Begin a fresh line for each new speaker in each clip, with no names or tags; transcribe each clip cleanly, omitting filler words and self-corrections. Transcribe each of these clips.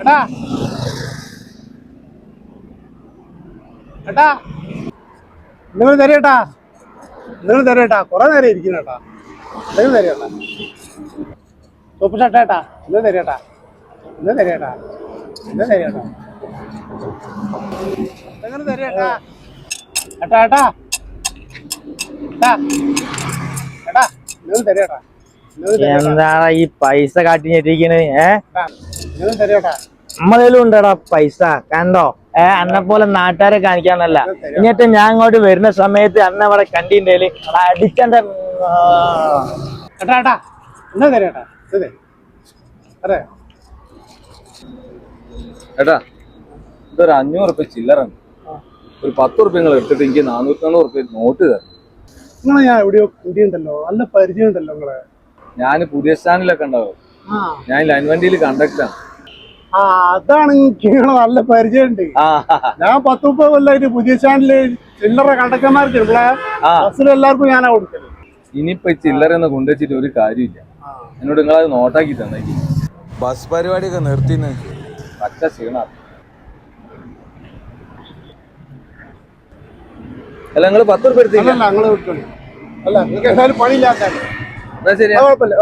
ഏട്ടാ ഏട്ടാ നിങ്ങൾ തരേട്ടാ കുറെ നേരം ഇരിക്കുന്നു കേട്ടാ. നിങ്ങൾ തരേട്ടാ സൂപ്പർ ഷർട്ട് ഏട്ടാ. നിങ്ങൾ തരേട്ടാ നിങ്ങൾ തരേട്ടാ നിങ്ങൾ തരേട്ടാ ഏട്ടാ ഏട്ടാ ഏട്ടാ ഏട്ടാ നിങ്ങൾ തരേട്ടാ
എന്താണ് ഈ പൈസ കാട്ടിഞ്ഞിട്ടിരിക്കണ്?
നിങ്ങൾ തരേട്ടാ.
നമ്മളേലും ഉണ്ടടാ പൈസ, കണ്ടോ? അന്നെ പോലെ നാട്ടുകാരെ കാണിക്കാന്നല്ല. എന്നിട്ട് ഞാൻ ഇങ്ങോട്ട് വരുന്ന സമയത്ത് അന്ന അവിടെ കണ്ടിണ്ടേല് അടിക്കണ്ട.
ഏട്ടാ ഏട്ടാ നിങ്ങൾ തരേട്ടാ. അതെ
ഏട്ടാ ഇതൊരു 500 റുപ്യ ചില്ലറുണ്ട്. ഒരു 10 റുപ്യ നിങ്ങൾ എടുത്തിട്ട് എനിക്ക് 400 റുപ്യ നോട്ട് തരണം.
നിങ്ങളെ ഞാൻ എവിടെയോ കൂടിയുണ്ടല്ലോ, നല്ല പരിചയം ഉണ്ടല്ലോ നിങ്ങളെ.
ഞാൻ പുതിയ സ്റ്റാൻഡിലൊക്കെ ഉണ്ടാവും. ഞാൻ ലൈൻ വണ്ടിയിൽ കണ്ടക്ടറാണ്.
അതാണ് നിങ്ങളെ നല്ല പരിചയം ഉണ്ട്. ഞാൻ 10-30 കൊല്ലമായിട്ട് പുതിയ സ്റ്റാൻഡില് ചില്ലറ കണ്ടക്ടർമാർക്ക് ബസ്സിൽ എല്ലാവർക്കും ഞാനാ കൊടുക്കല്.
ഇനിയിപ്പോ ഈ ചില്ലറ കൊണ്ടുവച്ചിട്ട് ഒരു കാര്യമില്ല. എന്നോട് നിങ്ങളത് നോട്ടാക്കി തന്നേക്ക്. ബസ് പരിപാടിയൊക്കെ നിർത്തിന്ന് പച്ച ക്ഷീണ. അല്ല നിങ്ങൾ 10 റുപ്യ എടുത്തില്ല?
നിങ്ങൾ വിട്ടോളി. അല്ല നിങ്ങൾക്ക് എന്തായാലും പണിയില്ലാത്തല്ലേ.
എന്നാ ശരി,
കുഴപ്പമില്ല.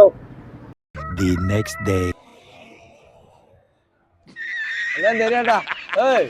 എല്ലാം തരാട്ടാ. ഏയ്